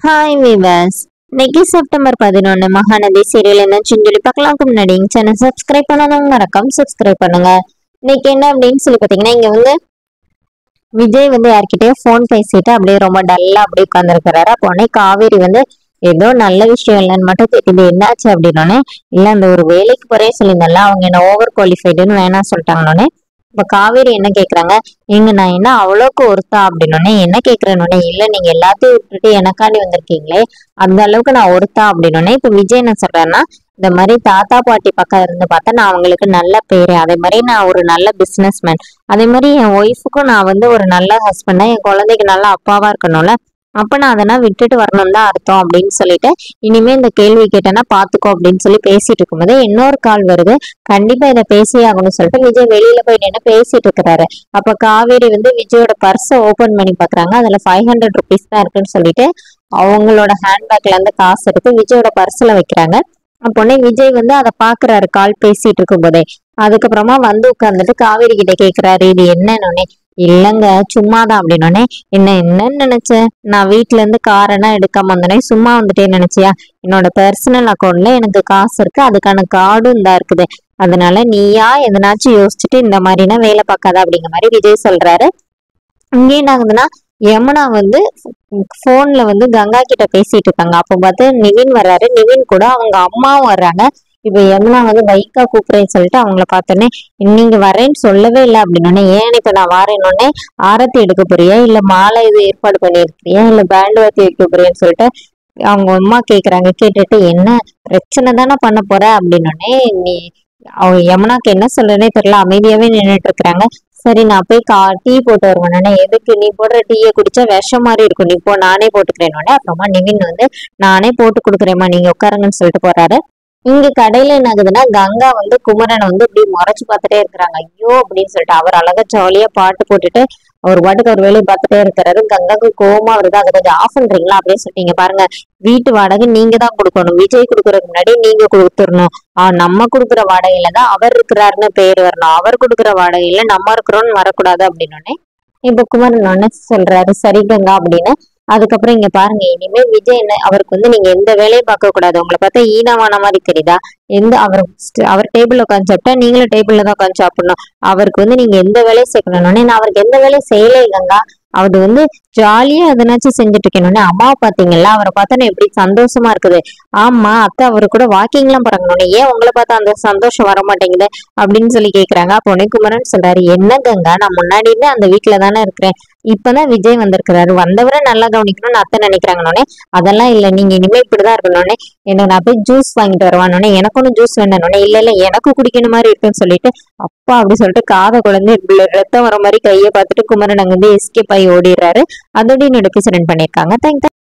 Hi viewers. இன்னைக்கு September 11 Mahanadi serial என்னச்சுன்னு சொல்லி பார்க்கலாம்க்கு முன்னாடி சேனல் சப்ஸ்கிரைப் பண்ணாதவங்க மறக்காம சப்ஸ்கிரைப் பண்ணுங்க. இன்னைக்கு என்ன அப்படின்னு சொல்லி பார்த்தீங்கன்னா, இங்க விஜய் யார்கிட்டயோ ஃபோன் பேசிட்டு அப்படியே ரொம்ப டல்லா அப்படியே உட்காந்துருக்கிறாரு. அப்போ உடனே காவேரி ஏதோ நல்ல விஷயம் இல்லைன்னு மட்டும் தெரியுது, என்னாச்சு அப்படின்னோடனே, இல்ல அந்த ஒரு வேலைக்கு போறே சொல்லியிருந்தல, அவங்க என்ன ஓவர் குவாலிஃபைடுன்னு வேணாம் சொல்லிட்டாங்கன்னொடனே, இப்ப காவேரி என்ன கேக்குறாங்க, எங்க நான் என்ன அவ்வளவுக்கு ஒருத்தா அப்படின்னோடனே, என்ன கேக்குறேன்னு, இல்ல நீங்க எல்லாத்தையும் விட்டுட்டு எனக்காண்டி வந்திருக்கீங்களே, அந்த அளவுக்கு நான் ஒருத்தா அப்படின்னோடனே, இப்ப விஜய் என்ன சொல்றேன்னா, இந்த மாதிரி தாத்தா பாட்டி பக்கம் இருந்து பார்த்தா நான் அவங்களுக்கு நல்ல பேரு, அதே மாதிரி நான் ஒரு நல்ல பிசினஸ் மேன், அதே மாதிரி என் ஒய்ஃபுக்கும் நான் ஒரு நல்ல ஹஸ்பண்டா, என் குழந்தைக்கு நல்ல அப்பாவா இருக்கணும்ல, அப்ப நான் அதெல்லாம் விட்டுட்டு வரணும் தான் அர்த்தம் அப்படின்னு சொல்லிட்டு, இனிமே இந்த கேள்வி கேட்டேன்னா பாத்துக்கோ அப்படின்னு சொல்லி பேசிட்டு இருக்கும்போது இன்னொரு கால் வருது. கண்டிப்பா இதை பேசியே ஆகணும்னு சொல்லிட்டு விஜய் வெளியில போய் நின்று பேசிட்டு இருக்கிறாரு. அப்ப காவேரி விஜயோட பர்ஸை ஓபன் பண்ணி பாக்குறாங்க. அதுல 500 ருபீஸ் தான் இருக்குன்னு சொல்லிட்டு அவங்களோட ஹேண்ட்பேக்ல இருந்து காசு எடுத்து விஜயோட பர்ஸ்ல வைக்கிறாங்க. அப்போனே விஜய் அதை பாக்குறாரு கால் பேசிட்டு இருக்கும் போதே. அதுக்கப்புறமா உட்கார்ந்துட்டு காவேரி கிட்ட கேக்குறாரு, இது என்னன்னு. இல்லங்க சும்மாதான் அப்படின்னோடனே, என்னன்னு நினைச்சேன், நான் வீட்டுல இருந்து காரெல்லாம் எடுக்காம வந்தோடனே சும்மா வந்துட்டேன்னு நினைச்சியா, என்னோட பர்சனல் அக்கௌண்ட்ல எனக்கு காசு இருக்கு, அதுக்கான கார்டும் இந்தா இருக்குது, அதனால நீயா எதனாச்சும் யோசிச்சுட்டு இந்த மாதிரினா வேலை பார்க்காத அப்படிங்கிற மாதிரி விஜய் சொல்றாரு. இங்க என்ன ஆகுதுன்னா, யமுனா போன்ல கங்கா கிட்ட பேசிட்டு இருக்காங்க. அப்ப பார்த்து நிவின் வர்றாரு. நிவின் கூட அவங்க அம்மாவும் வர்றாங்க. இப்ப யமுனா பைக்கா கூப்பிடுறேன்னு சொல்லிட்டு அவங்கள பார்த்தோன்னே, நீங்க வரேன்னு சொல்லவே இல்லை அப்படின்னோடனே, ஏன் இப்ப நான் வரேன்னொடனே, ஆரத்தி எடுக்க போறியா இல்ல மாலை இது ஏற்பாடு பண்ணிருக்கிறியா இல்ல பேண்ட் வாத்தி வைக்க போறியான்னு சொல்லிட்டு அவங்க அம்மா கேக்குறாங்க. கேட்டுட்டு என்ன பிரச்சனை தானே பண்ண போற அப்படின்னோடனே, நீ அவங்க யமுனாக்கு என்ன சொல்றேன்னே தெரியல, அமைதியாவே நின்றுட்டு இருக்கிறாங்க. சரி நான் போய் டீ போட்டு வருவேன். எதுக்கு, நீ போடுற டீயை குடிச்சா விஷம் மாதிரி இருக்கும், நீ போ நானே போட்டுக்கிறேன்னு. அப்புறமா நிவின் நானே போட்டு கொடுக்குறேம்மா நீங்க உட்காருங்கன்னு சொல்லிட்டு போறாரு. இங்க கடையில என்ன ஆகுதுன்னா, கங்கா குமரனை இப்படி முறைச்சு பார்த்துட்டே இருக்கிறாங்க. ஐயோ அப்படின்னு சொல்லிட்டு அவர் அழகா ஜாலியா பாட்டு போட்டுட்டு அவர் பாட்டுக்கு ஒரு வேலையை பார்த்துட்டே இருக்கிறாரு. கங்காவுக்கு கோவமா வருது. அதை கொஞ்சம் ஆஃப் பண்றீங்களா அப்படின்னு சொல்லிட்டீங்க பாருங்க, வீட்டு வாடகை நீங்க தான் கொடுக்கணும், விஜய் கொடுக்கறதுக்கு முன்னாடி நீங்க கொடுத்துடணும். நம்ம கொடுக்குற வாடகையில தான் அவர் இருக்கிறாருன்னு பேர் வரணும், அவர் கொடுக்குற வாடகையில நம்ம இருக்கிறோம்னு வரக்கூடாது அப்படின்னு. இப்ப குமரன் ஒன்னு சொல்றாரு, சரி கங்கா அப்படின்னு. அதுக்கப்புறம் இங்க பாருங்க, இனிமே விஜய் என்ன அவருக்கு நீங்க எந்த வேலையும் பார்க்க கூடாது, உங்களை பார்த்தா ஈனமான மாதிரி தெரியுதா, அவர் டேபிள்ல உட்காந்து சாப்பிட்டா நீங்களும் டேபிள்ல தான் உட்காந்து சாப்பிடணும், அவருக்கு நீங்க எந்த வேலையும் சேர்க்கணும்னு. நான் அவருக்கு எந்த வேலையும் செய்யலே கங்கா, அவர் ஜாலியா எதனாச்சும் செஞ்சுட்டு இருக்கணும்னு. அம்மாவை பாத்தீங்களா, அவரை பார்த்தா எப்படி சந்தோஷமா இருக்குது. ஆமா அத்தை அவரு கூட வாக்கிங் எல்லாம் பறக்கணும்னு, ஏன் உங்களை பார்த்தா அந்த சந்தோஷம் வர மாட்டேங்குது அப்படின்னு சொல்லி கேக்குறாங்க. அப்போ குமரன் சொல்றாரு, என்ன கங்கா, நான் முன்னாடி இருந்தே அந்த வீட்டுல தானே இருக்கிறேன், இப்பதான் விஜய் வந்திருக்கிறாரு, வந்தவரை நல்லா கவனிக்கணும்னு அத்தை நினைக்கிறாங்கன்னொடனே, அதெல்லாம் இல்ல நீங்க இனிமே இப்படிதான் இருக்கணும்னு, என்ன நான் போய் ஜூஸ் வாங்கிட்டு வருவானோடனே, எனக்கு ஒன்னும் ஜூஸ் வேணும்னே, இல்ல எனக்கு குடிக்கணும் மாதிரி இருக்குன்னு சொல்லிட்டு, அப்பா அப்படி சொல்லிட்டு காதை குழந்தை ரத்தம் வர மாதிரி கையை பார்த்துட்டு குமரன் எஸ்கேப் ஆகி ஓடிடுறாரு. அதோட என்னோட எபிசோட் பண்ணிருக்காங்க. தேங்க்யூ.